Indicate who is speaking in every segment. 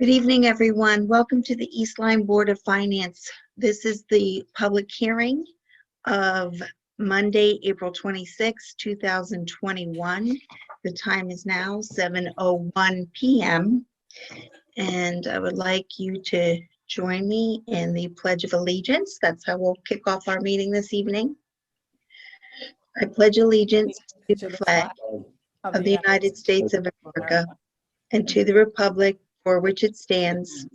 Speaker 1: Good evening, everyone. Welcome to the East Lyme Board of Finance. This is the public hearing of Monday, April 26, 2021. The time is now 7:01 p.m. And I would like you to join me in the Pledge of Allegiance. That's how we'll kick off our meeting this evening. I pledge allegiance to the flag of the United States of America and to the republic for which it stands,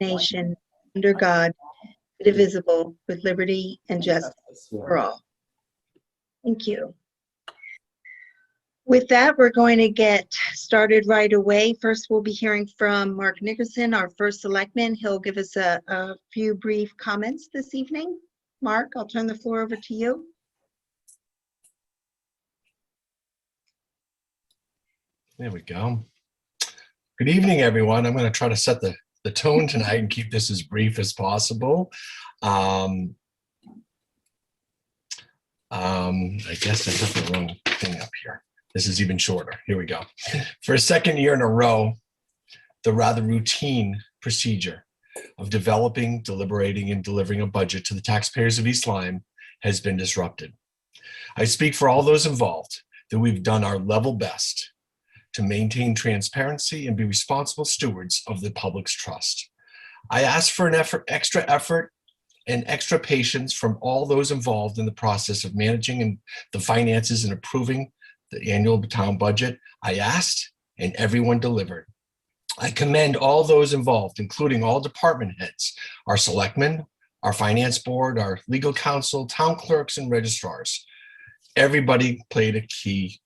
Speaker 1: nation, under God, indivisible, with liberty and justice for all. Thank you. With that, we're going to get started right away. First, we'll be hearing from Mark Nickerson, our first selectman. He'll give us a few brief comments this evening. Mark, I'll turn the floor over to you.
Speaker 2: There we go. Good evening, everyone. I'm going to try to set the tone tonight and keep this as brief as possible. I guess I took the wrong thing up here. This is even shorter. Here we go. For a second year in a row, the rather routine procedure of developing, deliberating, and delivering a budget to the taxpayers of East Lyme has been disrupted. I speak for all those involved that we've done our level best to maintain transparency and be responsible stewards of the public's trust. I ask for an extra effort and extra patience from all those involved in the process of managing the finances and approving the annual town budget. I asked and everyone delivered. I commend all those involved, including all department heads, our selectmen, our finance board, our legal counsel, town clerks, and registrars. Everybody played a key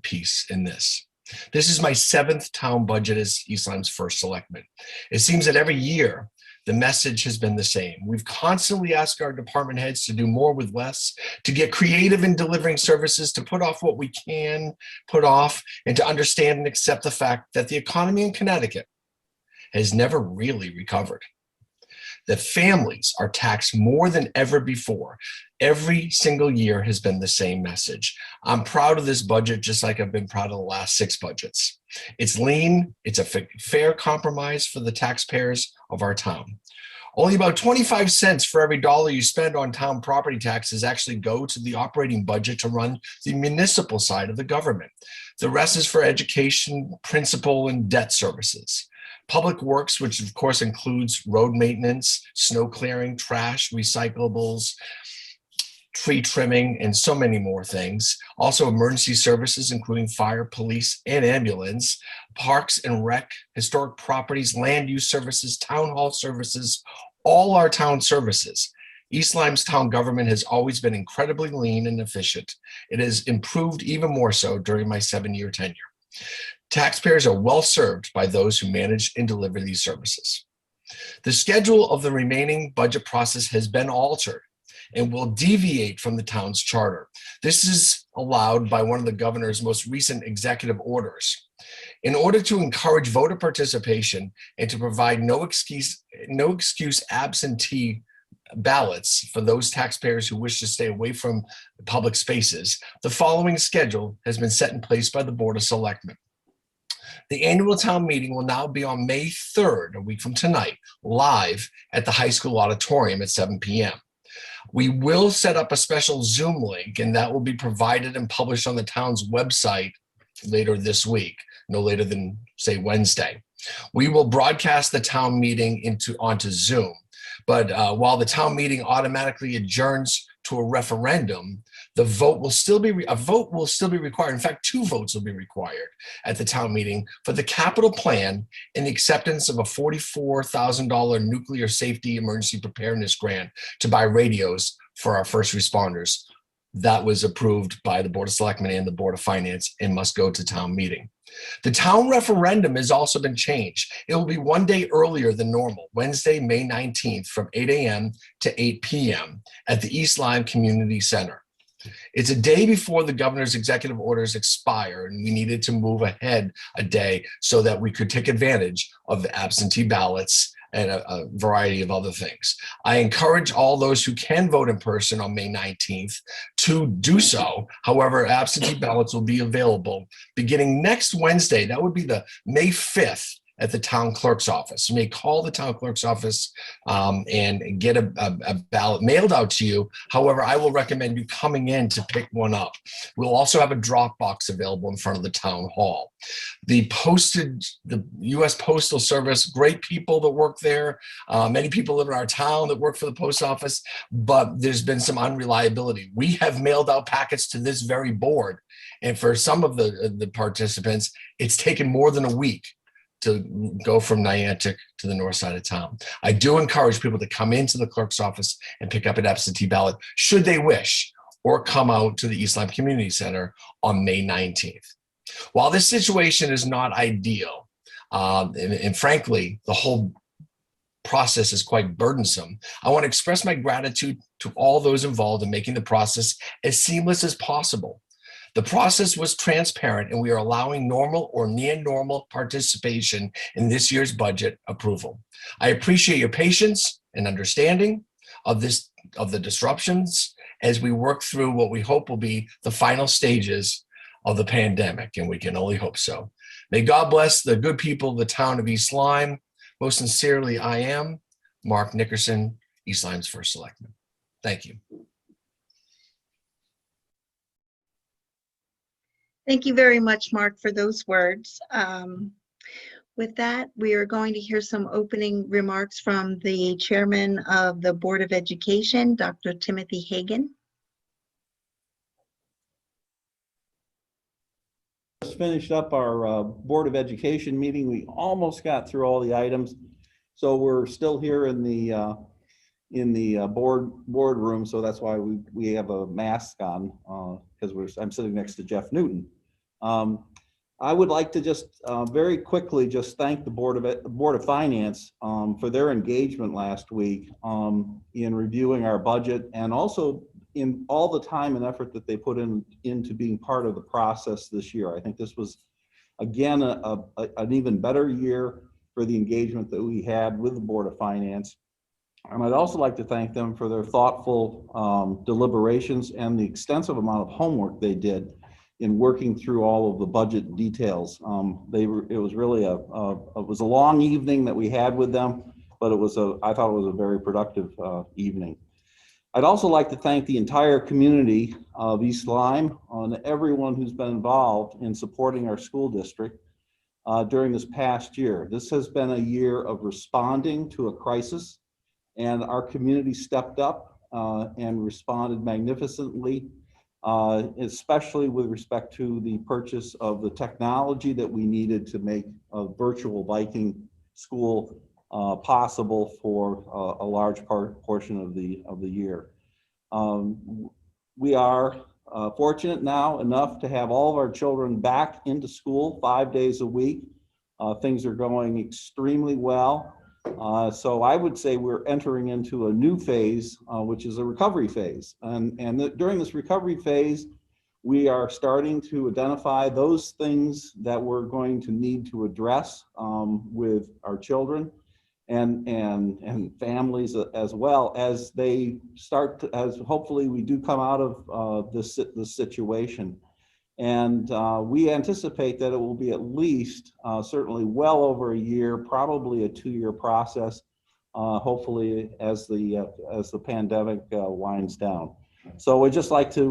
Speaker 2: piece in this. This is my 7th town budget as East Lyme's first selectman. It seems that every year the message has been the same. We've constantly asked our department heads to do more with less, to get creative in delivering services, to put off what we can put off, and to understand and accept the fact that the economy in Connecticut has never really recovered. The families are taxed more than ever before. Every single year has been the same message. I'm proud of this budget, just like I've been proud of the last 6 budgets. It's lean, it's a fair compromise for the taxpayers of our town. Only about 25 cents for every dollar you spend on town property taxes actually go to the operating budget to run the municipal side of the government. The rest is for education, principal, and debt services. Public works, which of course includes road maintenance, snow clearing, trash, recyclables, tree trimming, and so many more things. Also emergency services, including fire, police, and ambulance, parks and rec, historic properties, land use services, town hall services, all our town services. East Lyme's town government has always been incredibly lean and efficient. It has improved even more so during my 7-year tenure. Taxpayers are well served by those who manage and deliver these services. The schedule of the remaining budget process has been altered and will deviate from the town's charter. This is allowed by one of the governor's most recent executive orders. In order to encourage voter participation and to provide no excuse absentee ballots for those taxpayers who wish to stay away from public spaces, the following schedule has been set in place by the Board of Selectmen. The annual town meeting will now be on May 3rd, a week from tonight, live at the high school auditorium at 7 p.m. We will set up a special Zoom link, and that will be provided and published on the town's website later this week, no later than, say, Wednesday. We will broadcast the town meeting onto Zoom, but while the town meeting automatically adjourns to a referendum, a vote will still be required. In fact, 2 votes will be required at the town meeting for the capital plan and the acceptance of a $44,000 nuclear safety emergency preparedness grant to buy radios for our first responders. That was approved by the Board of Selectmen and the Board of Finance and must go to town meeting. The town referendum has also been changed. It will be 1 day earlier than normal, Wednesday, May 19th from 8 a.m. to 8 p.m. at the East Lyme Community Center. It's a day before the governor's executive orders expire, and we needed to move ahead a day so that we could take advantage of the absentee ballots and a variety of other things. I encourage all those who can vote in person on May 19th to do so. However, absentee ballots will be available beginning next Wednesday. That would be the May 5th at the town clerk's office. You may call the town clerk's office and get a ballot mailed out to you. However, I will recommend you coming in to pick one up. We'll also have a drop box available in front of the town hall. The U.S. Postal Service, great people that work there. Many people live in our town that work for the post office, but there's been some unreliability. We have mailed out packets to this very board, and for some of the participants, it's taken more than a week to go from Niantic to the north side of town. I do encourage people to come into the clerk's office and pick up an absentee ballot, should they wish, or come out to the East Lyme Community Center on May 19th. While this situation is not ideal, and frankly, the whole process is quite burdensome, I want to express my gratitude to all those involved in making the process as seamless as possible. The process was transparent, and we are allowing normal or near normal participation in this year's budget approval. I appreciate your patience and understanding of the disruptions as we work through what we hope will be the final stages of the pandemic, and we can only hope so. May God bless the good people of the town of East Lyme. Most sincerely, I am Mark Nickerson, East Lyme's first selectman. Thank you.
Speaker 1: Thank you very much, Mark, for those words. With that, we are going to hear some opening remarks from the chairman of the Board of Education, Dr. Timothy Hagan.
Speaker 3: Just finished up our Board of Education meeting. We almost got through all the items, so we're still here in the boardroom. So that's why we have a mask on, because I'm sitting next to Jeff Newton. I would like to just very quickly just thank the Board of Finance for their engagement last week in reviewing our budget, and also in all the time and effort that they put into being part of the process this year. I think this was, again, an even better year for the engagement that we had with the Board of Finance. And I'd also like to thank them for their thoughtful deliberations and the extensive amount of homework they did in working through all of the budget details. It was really it was a long evening that we had with them, but I thought it was a very productive evening. I'd also like to thank the entire community of East Lyme and everyone who's been involved in supporting our school district during this past year. This has been a year of responding to a crisis, and our community stepped up and responded magnificently, especially with respect to the purchase of the technology that we needed to make a virtual Viking school possible for a large portion of the year. We are fortunate now enough to have all of our children back into school 5 days a week. Things are going extremely well. So I would say we're entering into a new phase, which is a recovery phase. And during this recovery phase, we are starting to identify those things that we're going to need to address with our children and families, as well as they start to, as hopefully we do come out of this situation. And we anticipate that it will be at least certainly well over a year, probably a 2-year process, hopefully as the pandemic winds down. So we'd just like to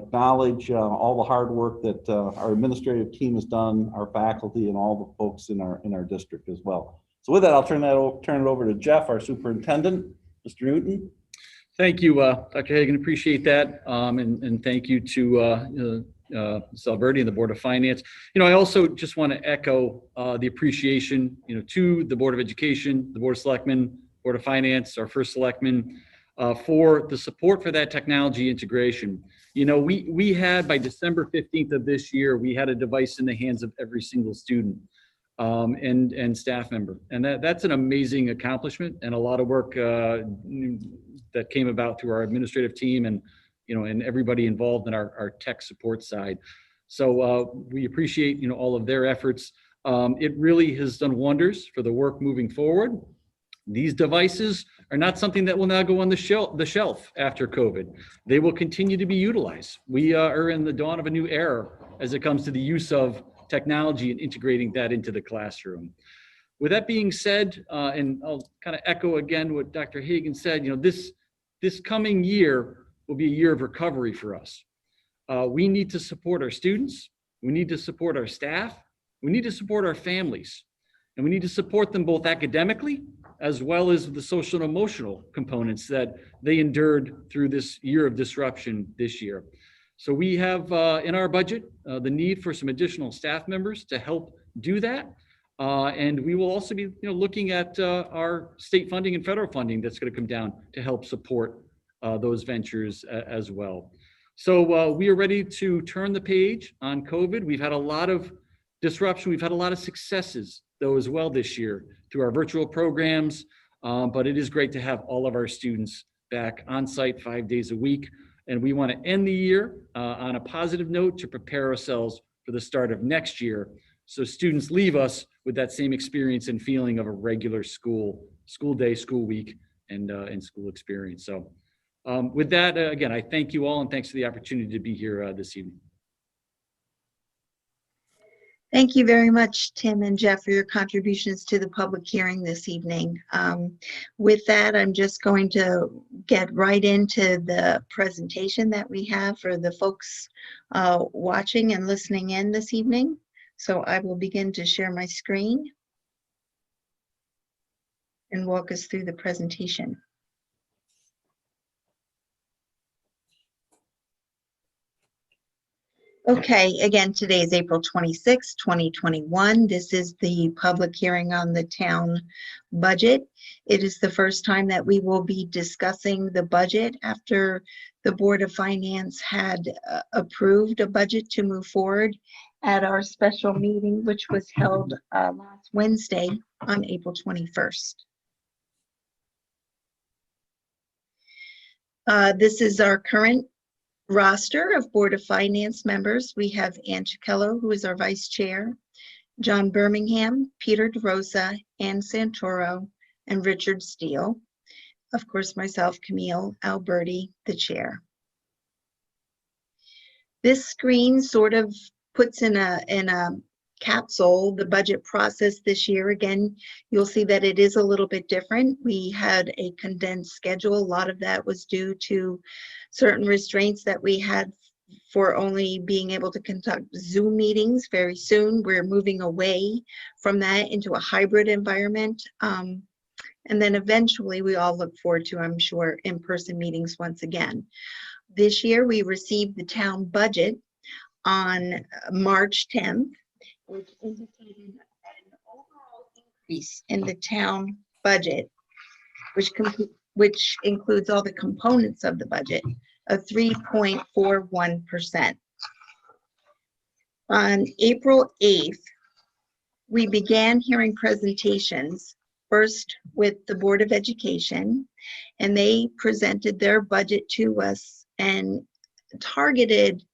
Speaker 3: acknowledge all the hard work that our administrative team has done, our faculty, and all the folks in our district as well. So with that, I'll turn it over to Jeff, our superintendent. Mr. Newton.
Speaker 4: Thank you, Dr. Hagan. Appreciate that, and thank you to Ms. Alberti and the Board of Finance. I also just want to echo the appreciation, to the Board of Education, the Board of Selectmen, Board of Finance, our first selectman, for the support for that technology integration. We had, by December 15th of this year, we had a device in the hands of every single student and staff member. And that's an amazing accomplishment, and a lot of work that came about through our administrative team and everybody involved in our tech support side. So we appreciate all of their efforts. It really has done wonders for the work moving forward. These devices are not something that will now go on the shelf after COVID. They will continue to be utilized. We are in the dawn of a new era as it comes to the use of technology and integrating that into the classroom. With that being said, and I'll kind of echo again what Dr. Hagan said, this coming year will be a year of recovery for us. We need to support our students. We need to support our staff. We need to support our families. And we need to support them both academically as well as the social and emotional components that they endured through this year of disruption this year. So we have in our budget the need for some additional staff members to help do that. And we will also be looking at our state funding and federal funding that's going to come down to help support those ventures as well. So we are ready to turn the page on COVID. We've had a lot of disruption. We've had a lot of successes, though, as well this year through our virtual programs. But it is great to have all of our students back on site 5 days a week. And we want to end the year on a positive note to prepare ourselves for the start of next year, so students leave us with that same experience and feeling of a regular school day, school week, and school experience. So with that, again, I thank you all, and thanks for the opportunity to be here this evening.
Speaker 1: Thank you very much, Tim and Jeff, for your contributions to the public hearing this evening. With that, I'm just going to get right into the presentation that we have for the folks watching and listening in this evening. So I will begin to share my screen and walk us through the presentation. Okay, again, today is April 26, 2021. This is the public hearing on the town budget. It is the first time that we will be discussing the budget after the Board of Finance had approved a budget to move forward at our special meeting, which was held last Wednesday on April 21st. This is our current roster of Board of Finance members. We have Ann Chicello, who is our vice chair, John Birmingham, Peter DeRosa, Ann Santoro, and Richard Steele. Of course, myself, Camille Alberti, the chair. This screen sort of puts in a capsule the budget process this year. Again, you'll see that it is a little bit different. We had a condensed schedule. A lot of that was due to certain restraints that we had for only being able to conduct Zoom meetings very soon. We're moving away from that into a hybrid environment. And then eventually we all look forward to, I'm sure, in-person meetings once again. This year we received the town budget on March 10th, which indicated an overall increase in the town budget, which includes all the components of the budget, of 3.41%. On April 8th, we began hearing presentations, first with the Board of Education, and they presented their budget to us and targeted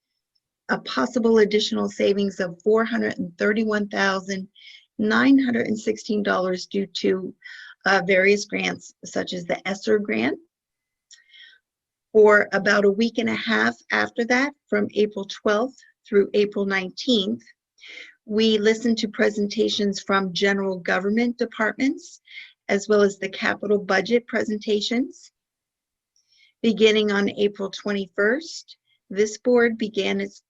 Speaker 1: a possible additional savings of $431,916 due to various grants, such as the ESSER grant. For about a week and a half after that, from April 12th through April 19th, we listened to presentations from general government departments, as well as the capital budget presentations. Beginning on April 21st, this board began its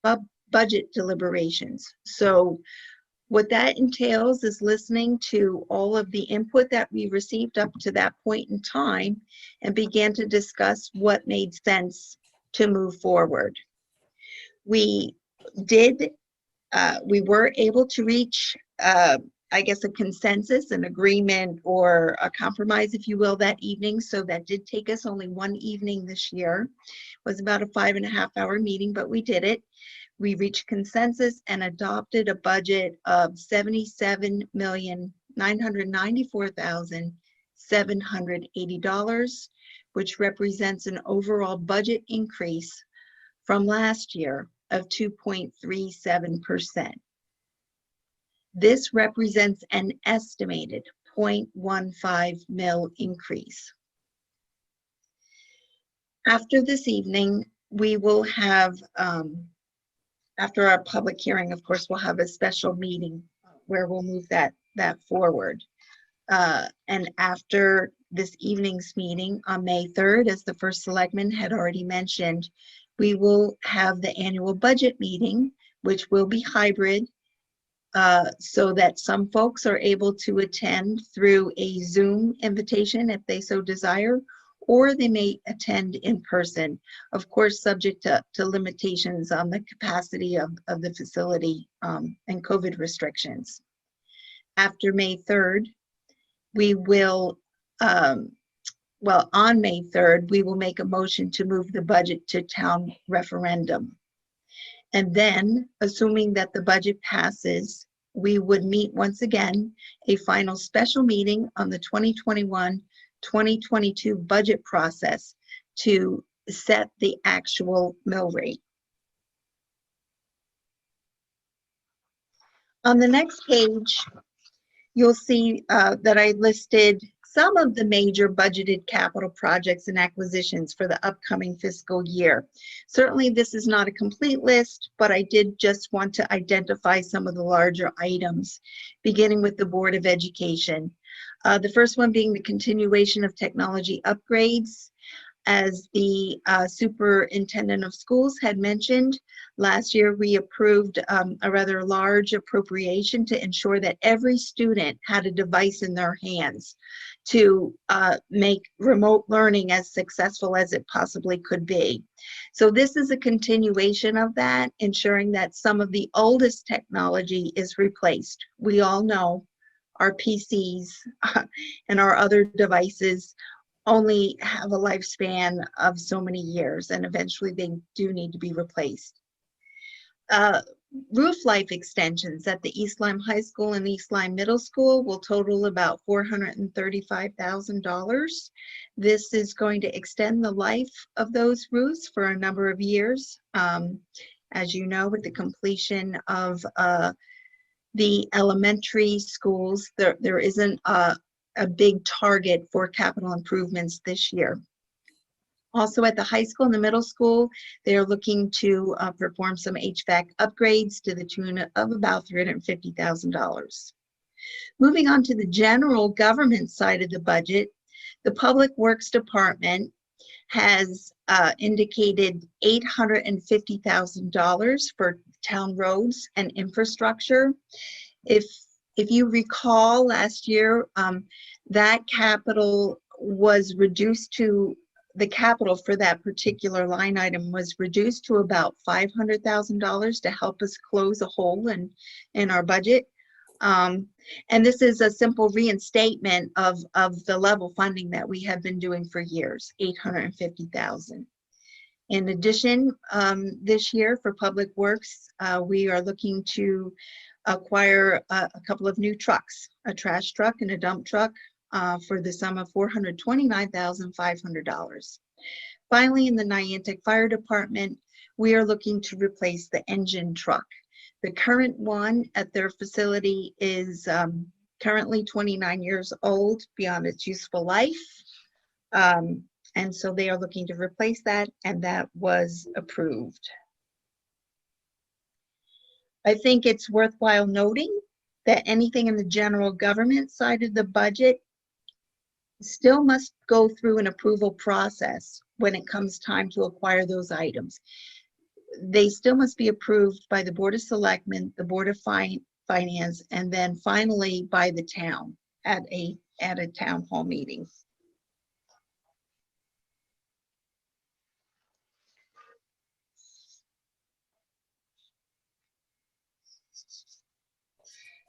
Speaker 1: budget deliberations. So what that entails is listening to all of the input that we received up to that point in time and began to discuss what made sense to move forward. We were able to reach, I guess, a consensus, an agreement, or a compromise, if you will, that evening. So that did take us only one evening this year. It was about a 5.5-hour meeting, but we did it. We reached consensus and adopted a budget of $77,994,780, which represents an overall budget increase from last year of 2.37%. This represents an estimated 0.15 mil increase. After this evening, we will have after our public hearing, of course, we'll have a special meeting where we'll move that forward. And after this evening's meeting on May 3rd, as the first selectman had already mentioned, we will have the annual budget meeting, which will be hybrid, so that some folks are able to attend through a Zoom invitation if they so desire, or they may attend in person, of course, subject to limitations on the capacity of the facility and COVID restrictions. After May 3rd, we will, well, on May 3rd, we will make a motion to move the budget to town referendum. And then, assuming that the budget passes, we would meet once again a final special meeting on the 2021-2022 budget process to set the actual mill rate. On the next page, you'll see that I listed some of the major budgeted capital projects and acquisitions for the upcoming fiscal year. Certainly, this is not a complete list, but I did just want to identify some of the larger items, beginning with the Board of Education. The first one being the continuation of technology upgrades. As the superintendent of schools had mentioned, last year we approved a rather large appropriation to ensure that every student had a device in their hands to make remote learning as successful as it possibly could be. So this is a continuation of that, ensuring that some of the oldest technology is replaced. We all know our PCs and our other devices only have a lifespan of so many years, and eventually they do need to be replaced. Roof life extensions at the East Lyme High School and East Lyme Middle School will total about $435,000. This is going to extend the life of those roofs for a number of years. As you know, with the completion of the elementary schools, there isn't a big target for capital improvements this year. Also at the high school and the middle school, they are looking to perform some HVAC upgrades to the tune of about $350,000. Moving on to the general government side of the budget, the Public Works Department has indicated $850,000 for town roads and infrastructure. If you recall, last year, that capital was reduced to, the capital for that particular line item was reduced to about $500,000 to help us close a hole in our budget. And this is a simple reinstatement of the level funding that we have been doing for years, $850,000. In addition, this year for Public Works, we are looking to acquire a couple of new trucks, a trash truck and a dump truck, for the sum of $429,500. Finally, in the Niantic Fire Department, we are looking to replace the engine truck. The current one at their facility is currently 29 years old, beyond its useful life. And so they are looking to replace that, and that was approved. I think it's worthwhile noting that anything in the general government side of the budget still must go through an approval process when it comes time to acquire those items. They still must be approved by the Board of Selectmen, the Board of Finance, and then finally by the town at a town hall meeting.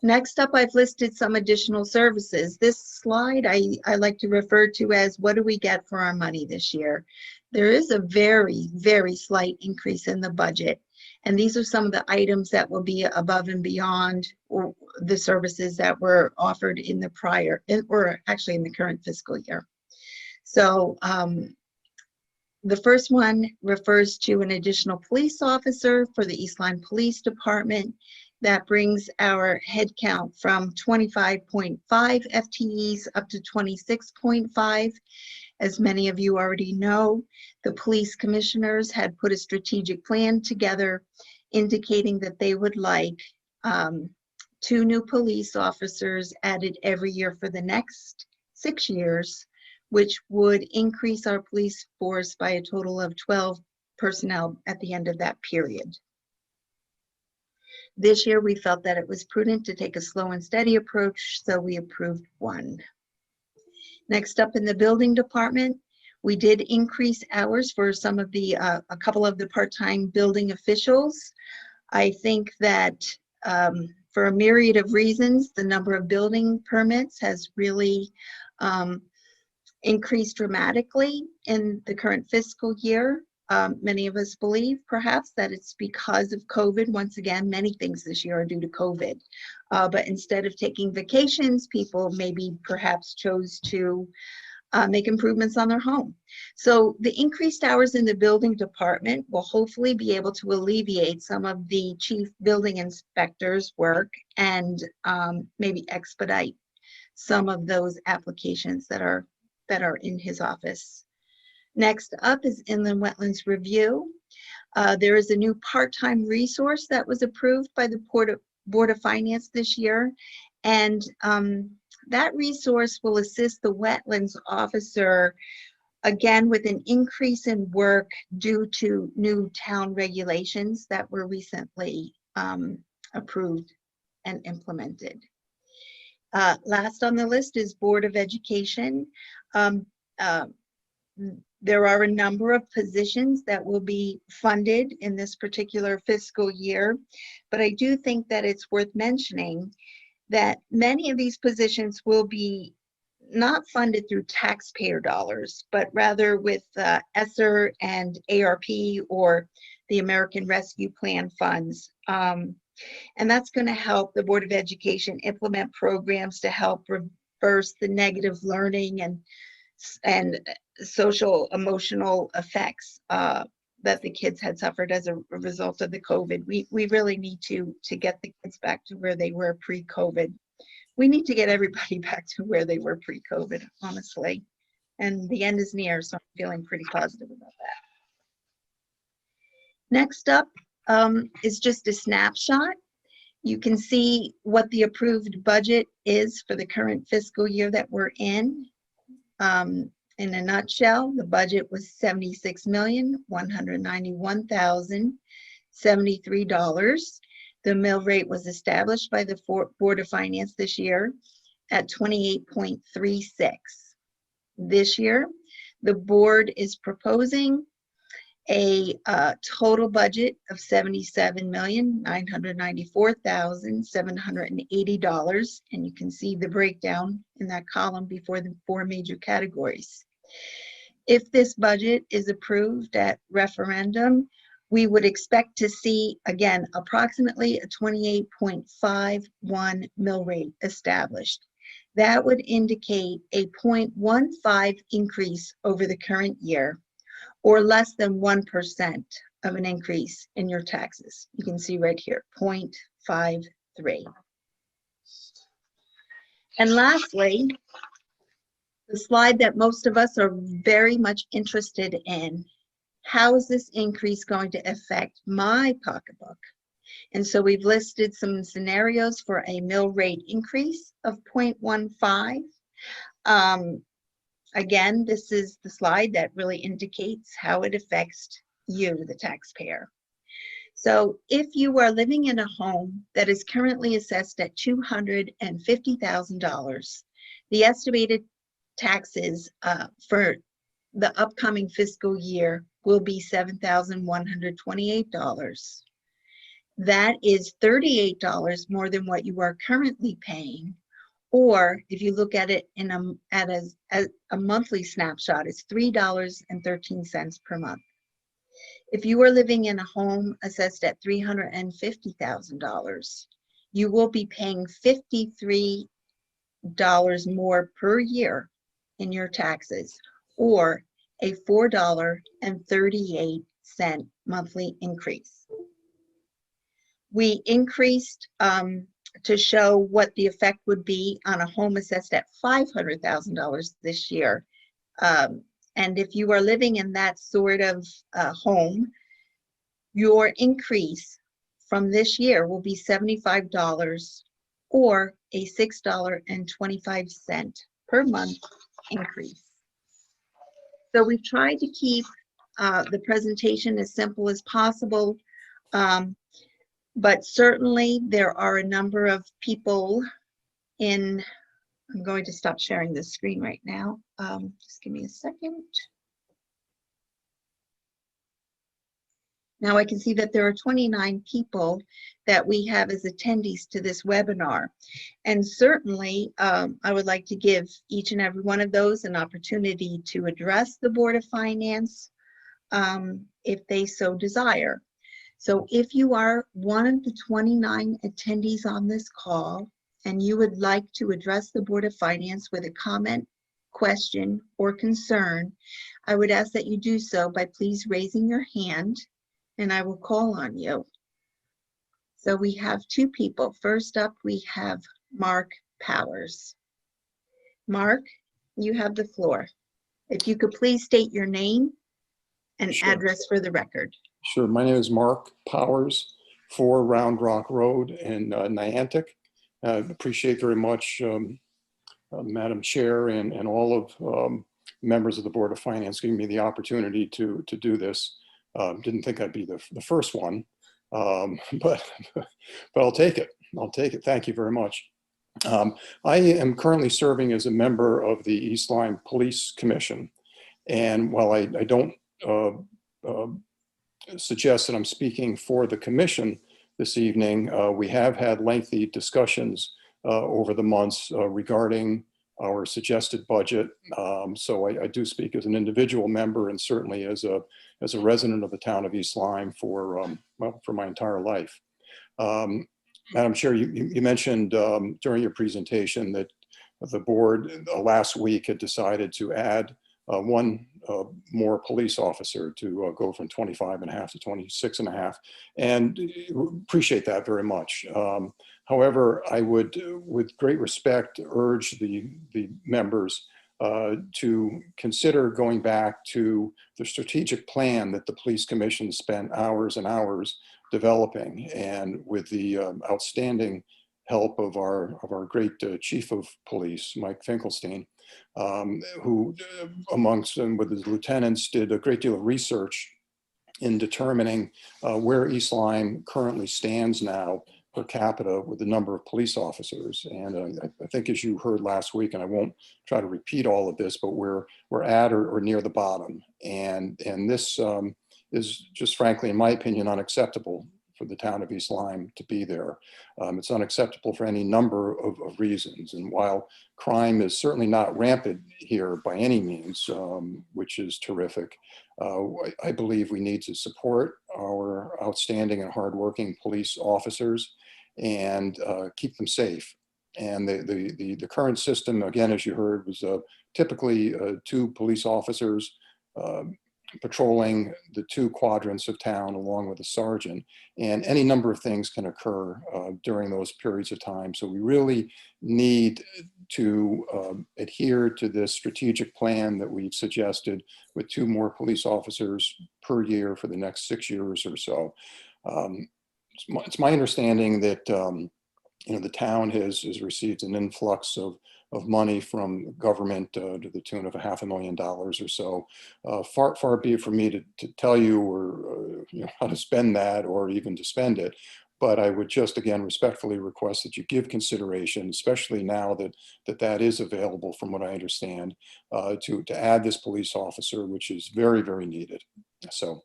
Speaker 1: Next up, I've listed some additional services. This slide I like to refer to as, what do we get for our money this year? There is a very, very slight increase in the budget. And these are some of the items that will be above and beyond the services that were offered in the prior, or actually in the current fiscal year. So the first one refers to an additional police officer for the East Lyme Police Department. That brings our head count from 25.5 FTEs up to 26.5. As many of you already know, the police commissioners had put a strategic plan together indicating that they would like 2 new police officers added every year for the next 6 years, which would increase our police force by a total of 12 personnel at the end of that period. This year, we felt that it was prudent to take a slow and steady approach, so we approved 1. Next up in the building department, we did increase hours for some of the, a couple of the part-time building officials. I think that for a myriad of reasons, the number of building permits has really increased dramatically in the current fiscal year. Many of us believe perhaps that it's because of COVID. Once again, many things this year are due to COVID. But instead of taking vacations, people maybe perhaps chose to make improvements on their home. So the increased hours in the building department will hopefully be able to alleviate some of the chief building inspector's work and maybe expedite some of those applications that are in his office. Next up is Inland Wetlands Review. There is a new part-time resource that was approved by the Board of Finance this year, and that resource will assist the wetlands officer again with an increase in work due to new town regulations that were recently approved and implemented. Last on the list is Board of Education. There are a number of positions that will be funded in this particular fiscal year, but I do think that it's worth mentioning that many of these positions will be not funded through taxpayer dollars, but rather with ESSER and ARP or the American Rescue Plan funds. And that's going to help the Board of Education implement programs to help reverse the negative learning and social emotional effects that the kids had suffered as a result of the COVID. We really need to get the kids back to where they were pre-COVID. We need to get everybody back to where they were pre-COVID, honestly. And the end is near, so I'm feeling pretty positive about that. Next up is just a snapshot. You can see what the approved budget is for the current fiscal year that we're in. In a nutshell, the budget was $76,191,073. The mill rate was established by the Board of Finance this year at 28.36. This year, the board is proposing a total budget of $77,994,780, and you can see the breakdown in that column before the 4 major categories. If this budget is approved at referendum, we would expect to see, again, approximately a 28.51 mill rate established. That would indicate a 0.15 increase over the current year, or less than 1% of an increase in your taxes. You can see right here, 0.53. And lastly, the slide that most of us are very much interested in, how is this increase going to affect my pocketbook? And so we've listed some scenarios for a mill rate increase of 0.15. Again, this is the slide that really indicates how it affects you, the taxpayer. So if you are living in a home that is currently assessed at $250,000, the estimated taxes for the upcoming fiscal year will be $7,128. That is $38 more than what you are currently paying. Or if you look at it in a monthly snapshot, it's $3.13 per month. If you are living in a home assessed at $350,000, you will be paying $53 more per year in your taxes, or a $4.38 monthly increase. We increased to show what the effect would be on a home assessed at $500,000 this year. And if you are living in that sort of home, your increase from this year will be $75 or a $6.25 per month increase. So we've tried to keep the presentation as simple as possible, but certainly there are a number of people in, I'm going to stop sharing the screen right now. Just give me a second. Now I can see that there are 29 people that we have as attendees to this webinar. And certainly, I would like to give each and every one of those an opportunity to address the Board of Finance if they so desire. So if you are one of the 29 attendees on this call and you would like to address the Board of Finance with a comment, question, or concern, I would ask that you do so by please raising your hand, and I will call on you. So we have two people. First up, we have Mark Powers. Mark, you have the floor. If you could please state your name and
Speaker 5: Sure.
Speaker 1: address for the record.
Speaker 5: Sure. My name is Mark Powers, 4 Round Rock Road in Niantic. Appreciate very much Madam Chair and all of members of the Board of Finance giving me the opportunity to do this. Didn't think I'd be the first one, but I'll take it. I'll take it. Thank you very much. I am currently serving as a member of the East Lyme Police Commission. And while I don't suggest that I'm speaking for the commission this evening, we have had lengthy discussions over the months regarding our suggested budget. So I do speak as an individual member and certainly as a resident of the town of East Lyme for my entire life. Madam Chair, you mentioned during your presentation that the board last week had decided to add one more police officer to go from 25.5 to 26.5, and appreciate that very much. However, I would, with great respect, urge the members to consider going back to the strategic plan that the Police Commission spent hours and hours developing, and with the outstanding help of our great Chief of Police, Mike Finkelstein, who amongst them with his lieutenants did a great deal of research in determining where East Lyme currently stands now per capita with the number of police officers. And I think as you heard last week, and I won't try to repeat all of this, but we're at or near the bottom. And this is just frankly, in my opinion, unacceptable for the town of East Lyme to be there. It's unacceptable for any number of reasons. And while crime is certainly not rampant here by any means, which is terrific, I believe we need to support our outstanding and hardworking police officers and keep them safe. And the current system, again, as you heard, was typically 2 police officers patrolling the 2 quadrants of town along with a sergeant, and any number of things can occur during those periods of time. So we really need to adhere to this strategic plan that we've suggested with 2 more police officers per year for the next 6 years or so. It's my understanding that the town has received an influx of money from government to the tune of $500,000 or so. Far be it from me to tell you or how to spend that or even to spend it. But I would just again respectfully request that you give consideration, especially now that is available from what I understand, to add this police officer, which is very, very needed. So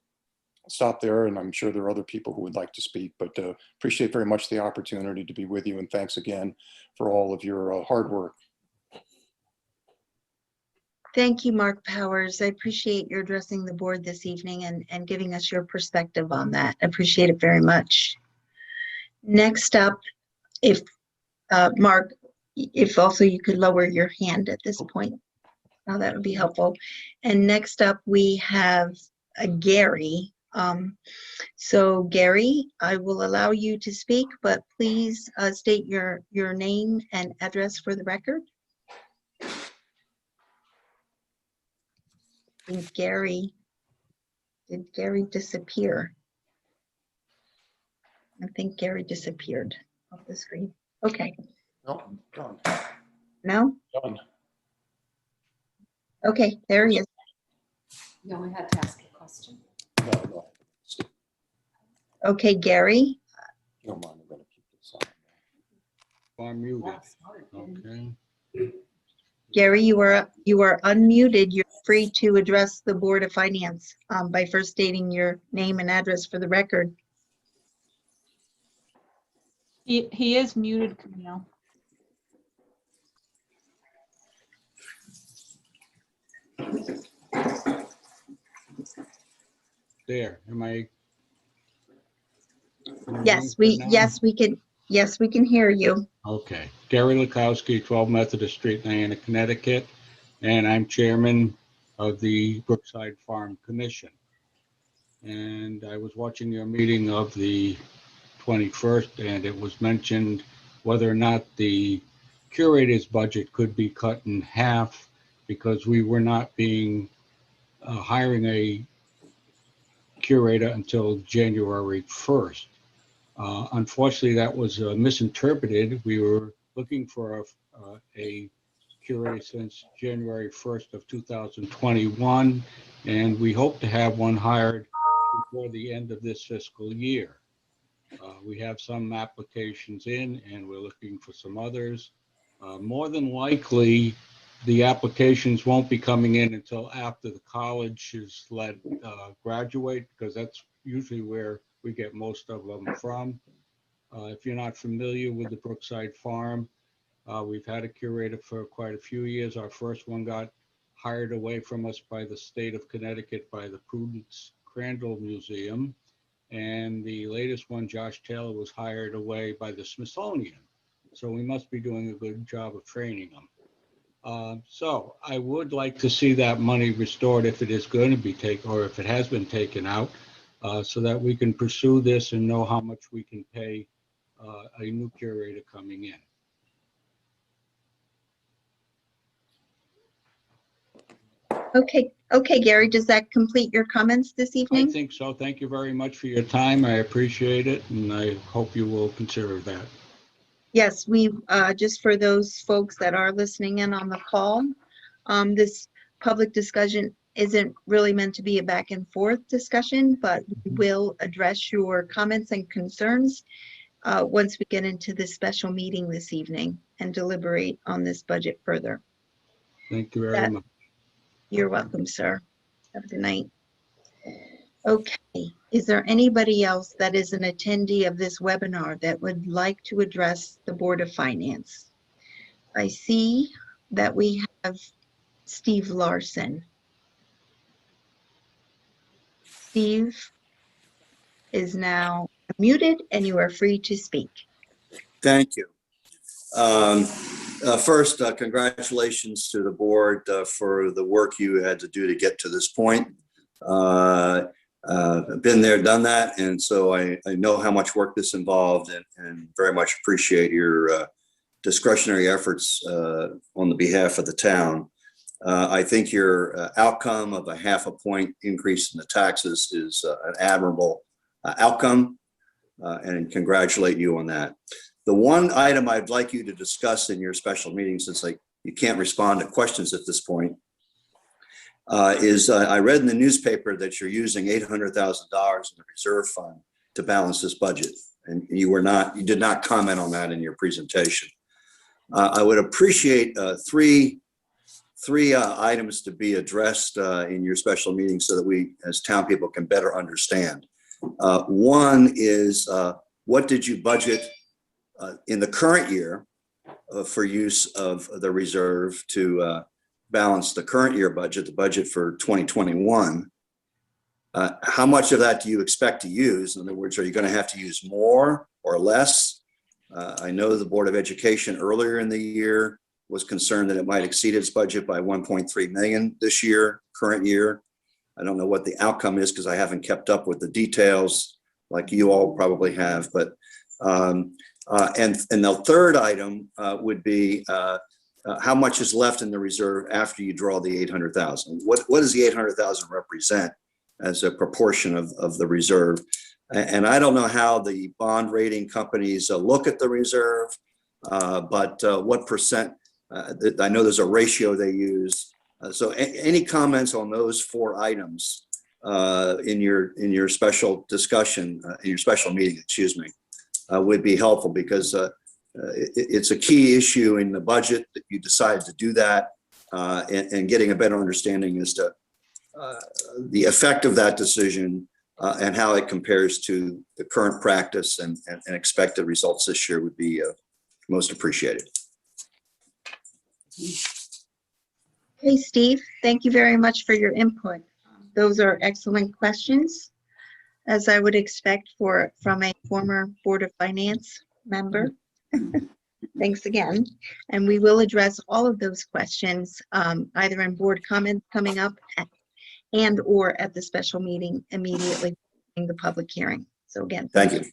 Speaker 5: I'll stop there, and I'm sure there are other people who would like to speak, but appreciate very much the opportunity to be with you, and thanks again for all of your hard work.
Speaker 1: Thank you, Mark Powers. I appreciate your addressing the board this evening and giving us your perspective on that. I appreciate it very much. Next up, if Mark, if also you could lower your hand at this point, now that would be helpful. And next up, we have Gary. So Gary, I will allow you to speak, but please state your name and address for the record. I think did Gary disappear? I think Gary disappeared off the screen. Okay,
Speaker 5: No, done,
Speaker 1: no?
Speaker 5: done.
Speaker 1: Okay, there he is.
Speaker 6: You only had to ask a question.
Speaker 5: No.
Speaker 1: Okay, Gary,
Speaker 5: No mind, I'm gonna keep this on.
Speaker 7: I'm muted.
Speaker 6: That's hard.
Speaker 7: Okay.
Speaker 1: Gary, you are unmuted. You're free to address the Board of Finance by first stating your name and address for the record.
Speaker 8: He is muted, Camille.
Speaker 7: There, am I?
Speaker 1: Yes, we can hear you.
Speaker 7: Okay. Gary Lukowski, 12 Methodist Street, Diana, Connecticut, and I'm chairman of the Brookside Farm Commission. And I was watching your meeting of the 21st, and it was mentioned whether or not the curator's budget could be cut in half because we were not being hiring a curator until January 1st. Unfortunately, that was misinterpreted. We were looking for a curator since January 1st of 2021, and we hope to have one hired before the end of this fiscal year. We have some applications in, and we're looking for some others. More than likely, the applications won't be coming in until after the college is let graduate, because that's usually where we get most of them from. If you're not familiar with the Brookside Farm, we've had a curator for quite a few years. Our first one got hired away from us by the state of Connecticut by the Prudence Crandall Museum. And the latest one, Josh Taylor, was hired away by the Smithsonian. So we must be doing a good job of training them. So I would like to see that money restored if it is going to be taken, or if it has been taken out, so that we can pursue this and know how much we can pay a new curator coming in.
Speaker 1: Okay, Gary, does that complete your comments this
Speaker 7: I
Speaker 1: evening?
Speaker 7: think so. Thank you very much for your time. I appreciate it, and I hope you will consider that.
Speaker 1: Yes, we, just for those folks that are listening in on the call, this public discussion isn't really meant to be a back and forth discussion, but we will address your comments and concerns once we get into this special meeting this evening and deliberate on this budget further.
Speaker 7: Thank you very much.
Speaker 1: You're welcome, sir. Have a good night. Okay, is there anybody else that is an attendee of this webinar that would like to address the Board of Finance? I see that we have Steve Larson. Steve is now muted and you are free to speak.
Speaker 9: Thank you. First, congratulations to the board for the work you had to do to get to this point. I've been there, done that, and so I know how much work this involved, and very much appreciate your discretionary efforts on the behalf of the town. I think your outcome of a ½ point increase in the taxes is an admirable outcome, and congratulate you on that. The one item I'd like you to discuss in your special meeting, since you can't respond to questions at this point, is I read in the newspaper that you're using $800,000 in the reserve fund to balance this budget, and you did not comment on that in your presentation. I would appreciate three items to be addressed in your special meeting so that we, as town people, can better understand. One is, what did you budget in the current year for use of the reserve to balance the current year budget, the budget for 2021? How much of that do you expect to use? In other words, are you going to have to use more or less? I know the Board of Education earlier in the year was concerned that it might exceed its budget by 1.3 million this year, current year. I don't know what the outcome is because I haven't kept up with the details like you all probably have, but and the third item would be how much is left in the reserve after you draw the 800,000? What does the 800,000 represent as a proportion of the reserve. And I don't know how the bond rating companies look at the reserve, but what percent, I know there's a ratio they use. So any comments on those 4 items in your special discussion, in your special meeting, excuse me, would be helpful, because it's a key issue in the budget that you decide to do that, and getting a better understanding as to the effect of that decision and how it compares to the current practice and expected results this year would be most appreciated.
Speaker 1: Hey, Steve, thank you very much for your input. Those are excellent questions, as I would expect from a former Board of Finance member. Thanks again. And we will address all of those questions either in board comments coming up and or at the special meeting immediately following the public hearing. So again,
Speaker 9: Thank you.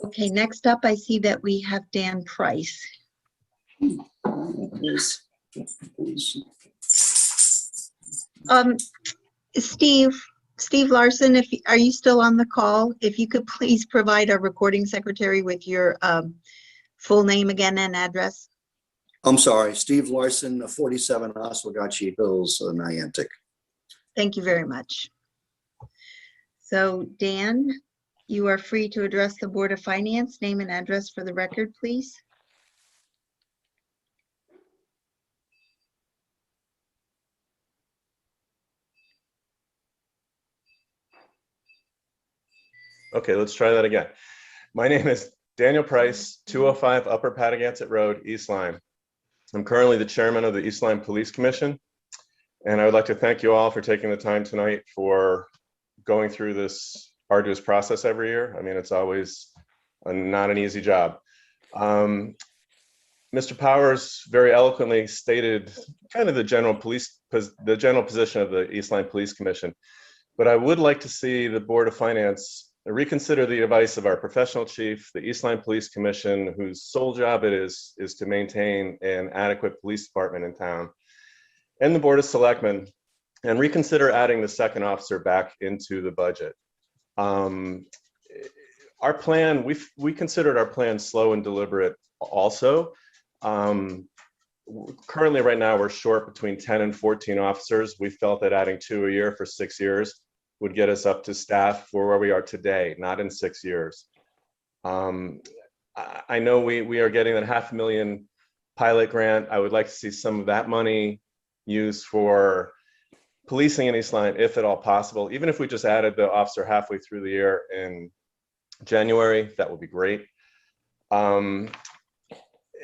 Speaker 1: okay, next up, I see that we have Dan Price. Steve Larson, are you still on the call? If you could please provide our recording secretary with your full name again and address.
Speaker 9: I'm sorry, Steve Larson, 47 Oswegatchie Hills, Niantic.
Speaker 1: Thank you very much. So Dan, you are free to address the Board of Finance. Name and address for the record, please.
Speaker 10: Okay, let's try that again. My name is Daniel Price, 205 Upper Patagonia Road, East Lyme. I'm currently the chairman of the East Lyme Police Commission, and I would like to thank you all for taking the time tonight for going through this arduous process every year. I mean, it's always not an easy job. Mr. Powers very eloquently stated kind of the general position of the East Lyme Police Commission, but I would like to see the Board of Finance reconsider the advice of our professional chief, the East Lyme Police Commission, whose sole job it is to maintain an adequate police department in town, and the Board of Selectmen, and reconsider adding the second officer back into the budget. Our plan, we considered our plan slow and deliberate also. Currently right now we're short between 10 and 14 officers. We felt that adding 2 a year for 6 years would get us up to staff for where we are today, not in 6 years. I know we are getting that $500,000 pilot grant. I would like to see some of that money used for policing in East Lyme, if at all possible. Even if we just added the officer halfway through the year in January, that would be great.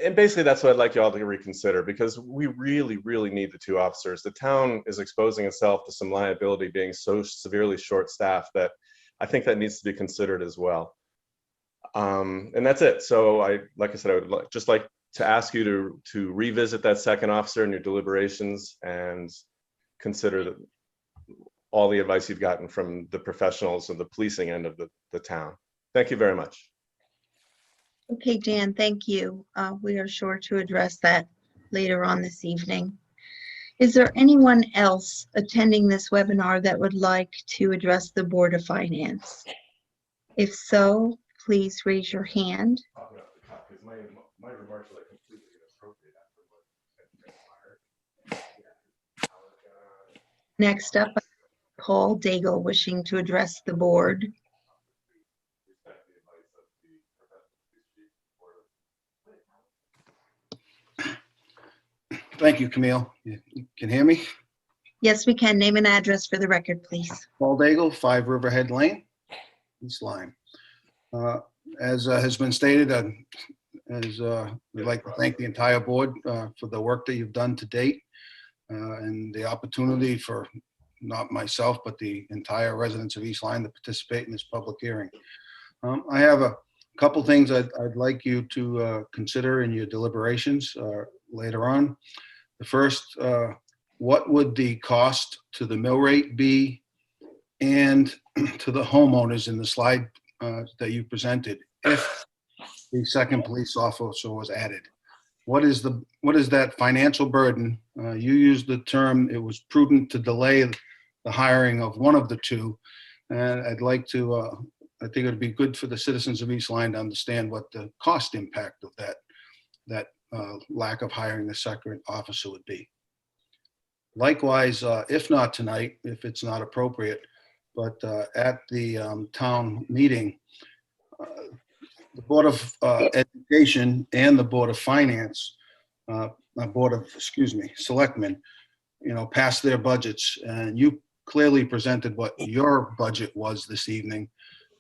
Speaker 10: And basically that's what I'd like you all to reconsider, because we really, really need the 2 officers. The town is exposing itself to some liability being so severely short-staffed that I think that needs to be considered as well. And that's it. So like I said, I would just like to ask you to revisit that second officer in your deliberations and consider all the advice you've gotten from the professionals of the policing end of the town. Thank you very much.
Speaker 1: Okay, Dan, thank you. We are sure to address that later on this evening. Is there anyone else attending this webinar that would like to address the Board of Finance? If so, please raise your hand.
Speaker 10: My remarks are completely inappropriate after what transpired.
Speaker 1: Next up, Paul Daigle wishing to address the board.
Speaker 11: Thank you, Camille. You can hear me?
Speaker 1: Yes, we can. Name and address for the record, please.
Speaker 11: Paul Daigle, 5 Riverhead Lane, East Lyme. As has been stated, we'd like to thank the entire board for the work that you've done to date and the opportunity for not myself, but the entire residents of East Lyme to participate in this public hearing. I have a couple things I'd like you to consider in your deliberations later on. The first, what would the cost to the mill rate be and to the homeowners in the slide that you presented if the second police officer was added? What is that financial burden? You used the term, it was prudent to delay the hiring of one of the two. And I'd like to, I think it'd be good for the citizens of East Lyme to understand what the cost impact of that lack of hiring the second officer would be. Likewise, if not tonight, if it's not appropriate, but at the town meeting, the Board of Education and the Board of Finance, Selectmen, passed their budgets, and you clearly presented what your budget was this evening.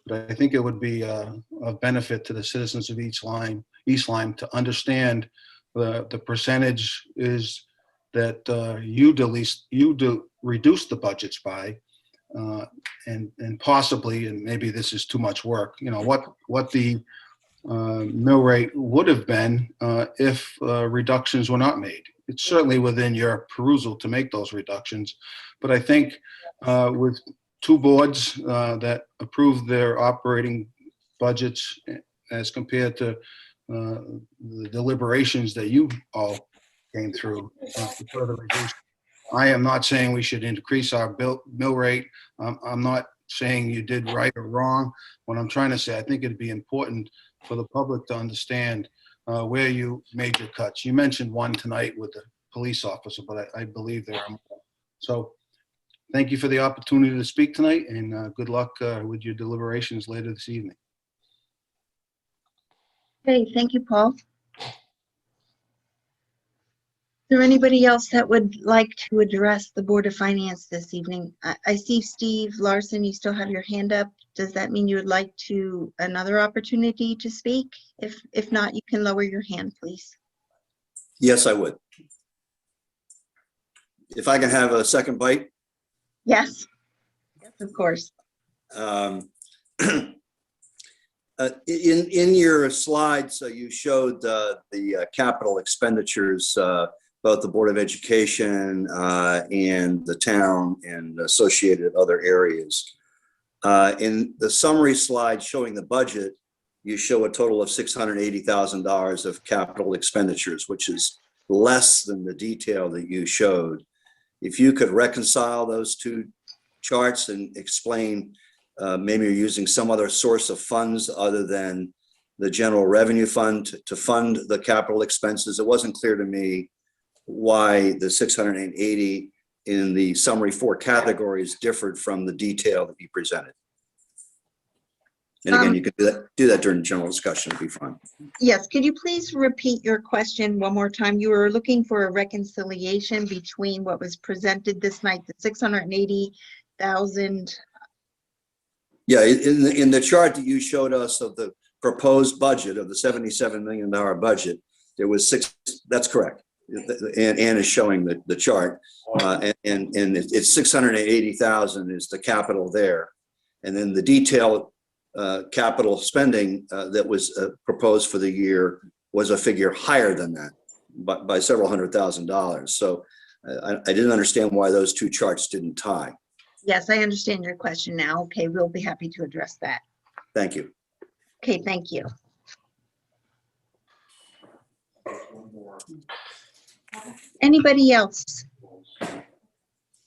Speaker 11: But I think it would be of benefit to the citizens of East Lyme to understand the percentage is that you reduce the budgets by, and possibly, and maybe this is too much work, what the mill rate would have been if reductions were not made. It's certainly within your perusal to make those reductions, but I think with two boards that approved their operating budgets as compared to the deliberations that you all came through to further reduce. I am not saying we should increase our mill rate. I'm not saying you did right or wrong. What I'm trying to say, I think it'd be important for the public to understand where you made your cuts. You mentioned one tonight with the police officer, but I believe there are more. So thank you for the opportunity to speak tonight, and good luck with your deliberations later this evening.
Speaker 1: Okay, thank you, Paul. Is there anybody else that would like to address the Board of Finance this evening? I see Steve Larson, you still have your hand up. Does that mean you would like another opportunity to speak? If not, you can lower your hand, please.
Speaker 9: Yes, I would. If I can have a second bite.
Speaker 1: Yes, yes, of course.
Speaker 9: In your slides, you showed the capital expenditures, both the Board of Education and the town and associated other areas. In the summary slide showing the budget, you show a total of $680,000 of capital expenditures, which is less than the detail that you showed. If you could reconcile those two charts and explain, maybe you're using some other source of funds other than the general revenue fund to fund the capital expenses. It wasn't clear to me why the 680 in the summary 4 categories differed from the detail that you presented. And again, you could do that during general discussion, it'd be fine.
Speaker 1: Yes, could you please repeat your question one more time? You were looking for a reconciliation between what was presented this night, the 680,000.
Speaker 9: Yeah, in the chart that you showed us of the proposed budget of the $77 million budget, there was that's correct. And Ann is showing the chart, and it's 680,000 is the capital there. And then the detailed capital spending that was proposed for the year was a figure higher than that by several $100,000. So I didn't understand why those two charts didn't tie.
Speaker 1: Yes, I understand your question now. Okay, we'll be happy to address that.
Speaker 9: Thank you.
Speaker 1: Okay, thank you. Anybody else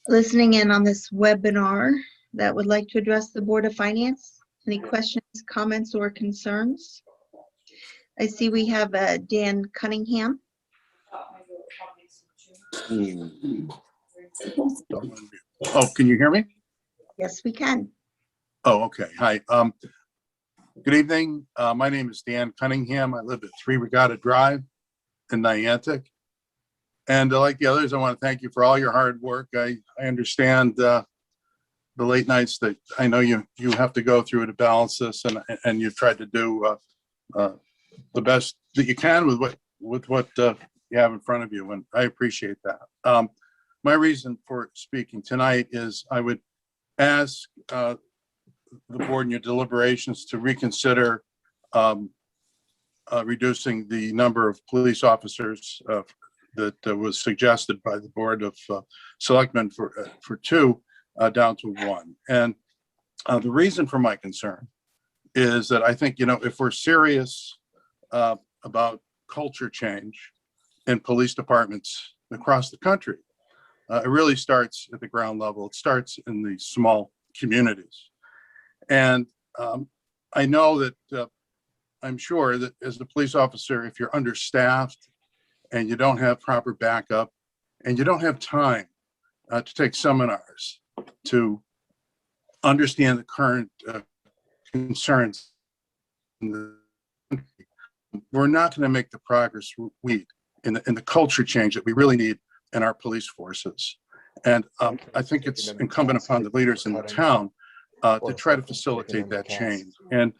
Speaker 1: listening in on this webinar that would like to address the Board of Finance? Any questions, comments, or concerns? I see we have Dan Cunningham.
Speaker 12: Oh, can you hear me?
Speaker 1: Yes, we can.
Speaker 12: Oh, okay. Hi. Good evening. My name is Dan Cunningham. I live at 3 Regatta Drive in Niantic. And like the others, I want to thank you for all your hard work. I understand the late nights that I know you have to go through to balance this, and you've tried to do the best that you can with what you have in front of you, and I appreciate that. My reason for speaking tonight is I would ask the board in your deliberations to reconsider reducing the number of police officers that was suggested by the Board of Selectmen for 2 down to 1. And the reason for my concern is that I think, if we're serious about culture change in police departments across the country, It really starts at the ground level. It starts in the small communities. And I know that I'm sure that as a police officer, if you're understaffed and you don't have proper backup and you don't have time to take seminars to understand the current concerns in the country, we're not going to make the progress we need in the culture change that we really need in our police forces. And I think it's incumbent upon the leaders in the town to try to facilitate that change. And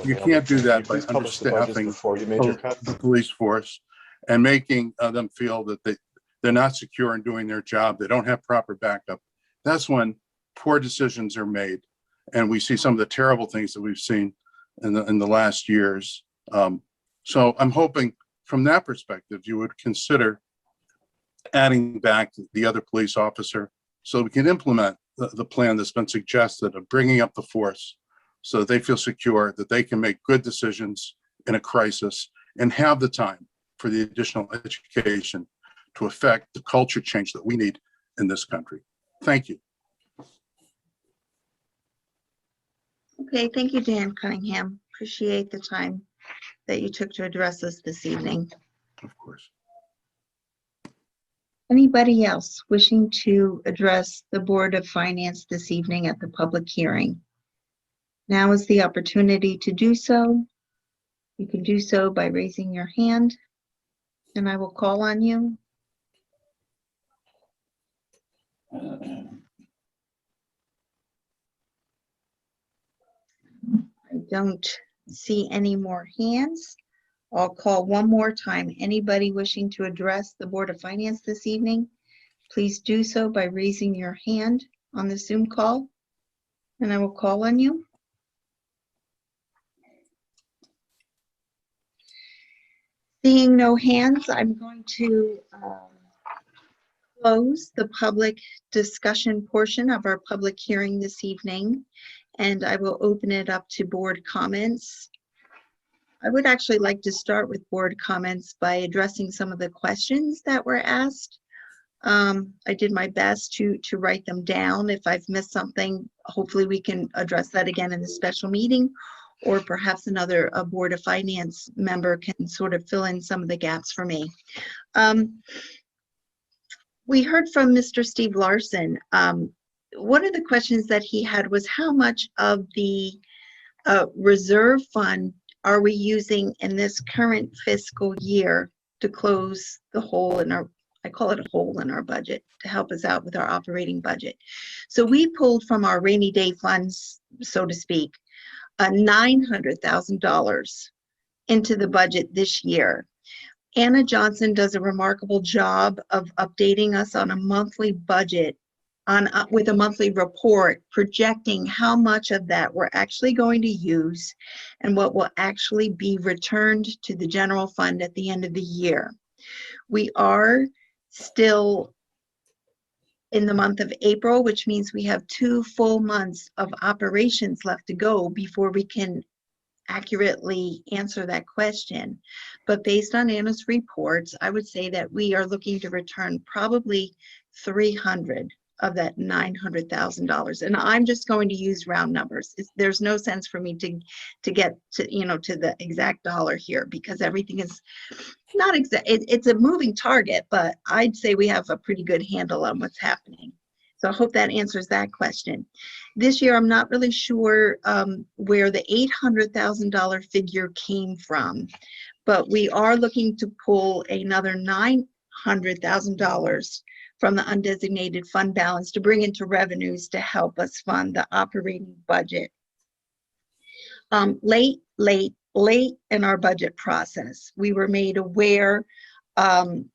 Speaker 12: you can't do that by understaffing the police force and making them feel that they're not secure in doing their job. They don't have proper backup. That's when poor decisions are made. And we see some of the terrible things that we've seen in the last years. So I'm hoping from that perspective, you would consider adding back the other police officer so we can implement the plan that's been suggested of bringing up the force so that they feel secure, that they can make good decisions in a crisis and have the time for the additional education to affect the culture change that we need in this country. Thank you.
Speaker 1: Okay, thank you, Dan Cunningham. Appreciate the time that you took to address us this evening.
Speaker 12: Of course.
Speaker 1: Anybody else wishing to address the Board of Finance this evening at the public hearing? Now is the opportunity to do so. You can do so by raising your hand, and I will call on you. I don't see any more hands. I'll call one more time. Anybody wishing to address the Board of Finance this evening, please do so by raising your hand on the Zoom call, and I will call on you. Seeing no hands, I'm going to close the public discussion portion of our public hearing this evening, and I will open it up to board comments. I would actually like to start with board comments by addressing some of the questions that were asked. I did my best to write them down. If I've missed something, hopefully we can address that again in the special meeting, or perhaps another Board of Finance member can sort of fill in some of the gaps for me. We heard from Mr. Steve Larson. One of the questions that he had was how much of the reserve fund are we using in this current fiscal year to close the hole in our, I call it a hole in our budget, to help us out with our operating budget. So we pulled from our rainy day funds, so to speak, $900,000 into the budget this year. Anna Johnson does a remarkable job of updating us on a monthly budget with a monthly report projecting how much of that we're actually going to use and what will actually be returned to the general fund at the end of the year. We are still in the month of April, which means we have 2 full months of operations left to go before we can accurately answer that question. But based on Anna's reports, I would say that we are looking to return probably 300 of that $900,000, and I'm just going to use round numbers. There's no sense for me to get to to the exact dollar here, because everything is not exact. It's a moving target, but I'd say we have a pretty good handle on what's happening. So I hope that answers that question. This year, I'm not really sure where the $800,000 figure came from, but we are looking to pull another $900,000 from the undesignated fund balance to bring into revenues to help us fund the operating budget. Late in our budget process, we were made aware of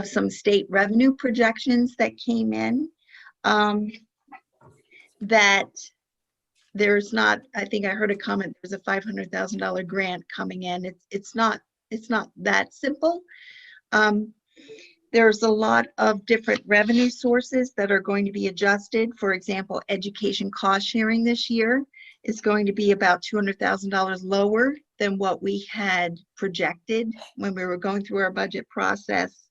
Speaker 1: some state revenue projections that came in, that there's not, I think I heard a comment, there's a $500,000 grant coming in. It's not that simple. There's a lot of different revenue sources that are going to be adjusted. For example, education cost sharing this year is going to be about $200,000 lower than what we had projected when we were going through our budget process.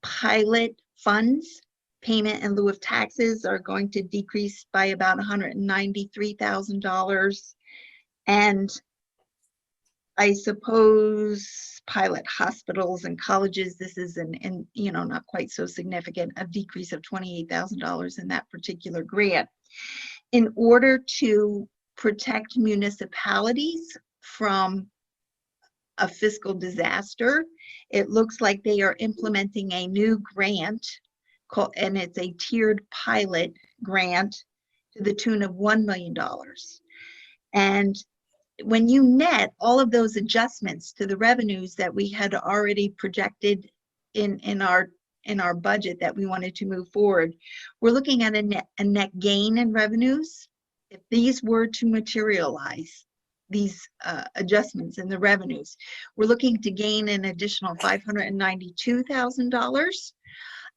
Speaker 1: pilot funds, payment in lieu of taxes, are going to decrease by about $193,000. And I suppose pilot hospitals and colleges, this is not quite so significant, a decrease of $28,000 in that particular grant. In order to protect municipalities from a fiscal disaster, it looks like they are implementing a new grant and it's a tiered pilot grant to the tune of $1 million. And when you net all of those adjustments to the revenues that we had already projected in our budget that we wanted to move forward, we're looking at a net gain in revenues. If these were to materialize, these adjustments in the revenues, we're looking to gain an additional $592,000.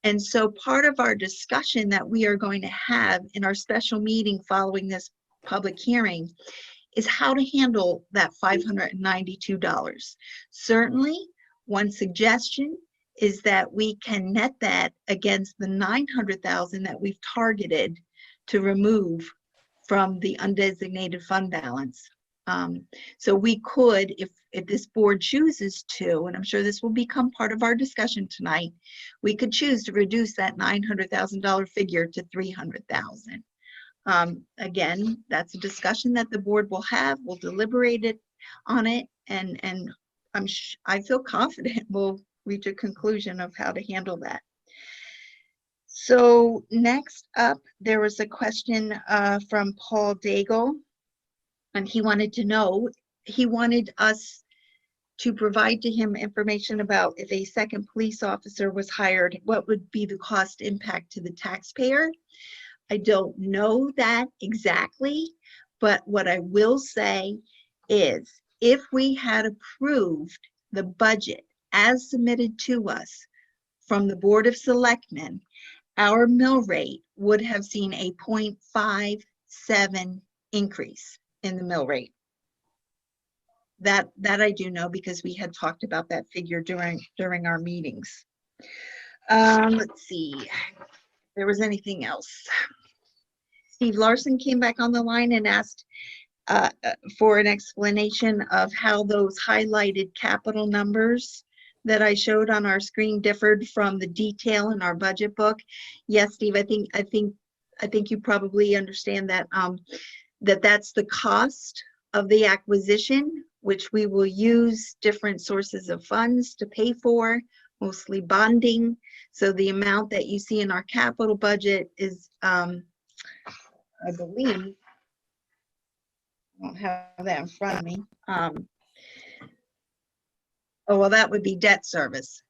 Speaker 1: And so part of our discussion that we are going to have in our special meeting following this public hearing is how to handle that $592. Certainly, one suggestion is that we can net that against the $900,000 that we've targeted to remove from the undesignated fund balance. So we could, if this board chooses to, and I'm sure this will become part of our discussion tonight, we could choose to reduce that $900,000 figure to $300,000. Again, that's a discussion that the board will have. We'll deliberate on it, and I feel confident we'll reach a conclusion of how to handle that. So next up, there was a question from Paul Daigle, and he wanted us to provide to him information about if a second police officer was hired, what would be the cost impact to the taxpayer. I don't know that exactly, but what I will say is if we had approved the budget as submitted to us from the Board of Selectmen, our mill rate would have seen a 0.57 increase in the mill rate. That I do know because we had talked about that figure during our meetings. Let's see, if there was anything else. Steve Larson came back on the line and asked for an explanation of how those highlighted capital numbers that I showed on our screen differed from the detail in our budget book. Yes, Steve, I think you probably understand that that's the cost of the acquisition, which we will use different sources of funds to pay for, mostly bonding. So the amount that you see in our capital budget is, I believe, I don't have that in front of me. Oh, well, that would be debt service.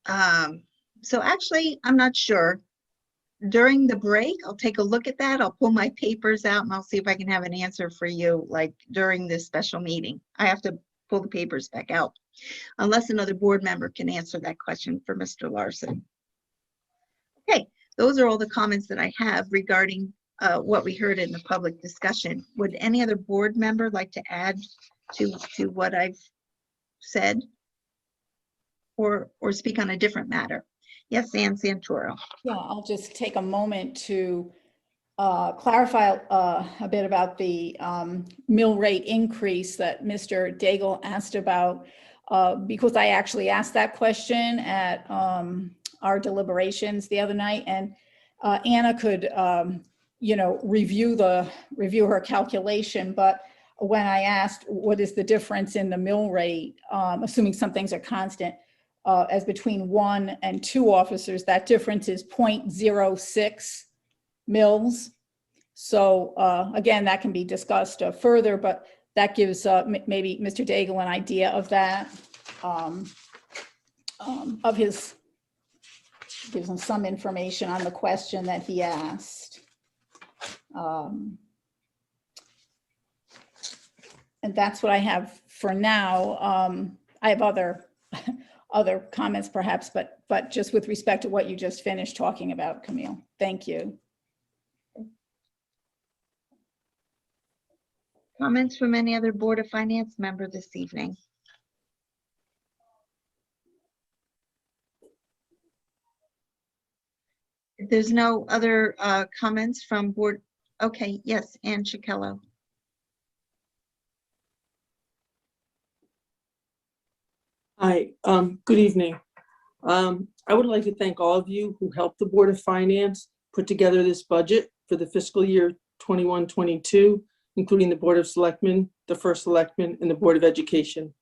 Speaker 1: So actually, I'm not sure. During the break, I'll take a look at that. I'll pull my papers out and I'll see if I can have an answer for you, like during this special meeting. I have to pull the papers back out, unless another board member can answer that question for Mr. Larson. Okay, those are all the comments that I have regarding what we heard in the public discussion. Would any other board member like to add to what I've said or speak on a different matter? Yes, Ann Santoro.
Speaker 6: Yeah, I'll just take a moment to clarify a bit about the mill rate increase that Mr. Daigle asked about, because I actually asked that question at our deliberations the other night, and Anna could, review her calculation. But when I asked what is the difference in the mill rate, assuming some things are constant, as between 1 and 2 officers, that difference is 0.06 mils. So again, that can be discussed further, but that gives maybe Mr. Daigle an idea of that, gives him some information on the question that he asked. And that's what I have for now. I have other comments perhaps, but just with respect to what you just finished talking about, Camille. Thank you.
Speaker 1: Comments from any other Board of Finance member this evening? If there's no other comments from board, okay, yes, Ann Chikello.
Speaker 13: Hi, good evening. I would like to thank all of you who helped the Board of Finance put together this budget for the fiscal year 21-22, including the Board of Selectmen, the First Selectman, and the Board of Education.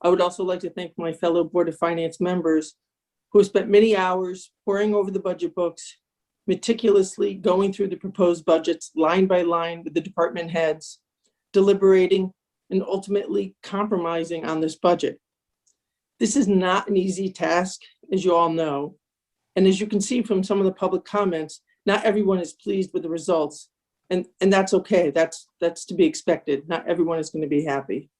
Speaker 13: I would also like to thank my fellow Board of Finance members who have spent many hours poring over the budget books, meticulously going through the proposed budgets line by line with the department heads, deliberating, and ultimately compromising on this budget. This is not an easy task, as you all know. And as you can see from some of the public comments, not everyone is pleased with the results. And that's okay, that's to be expected. Not everyone is going to be happy.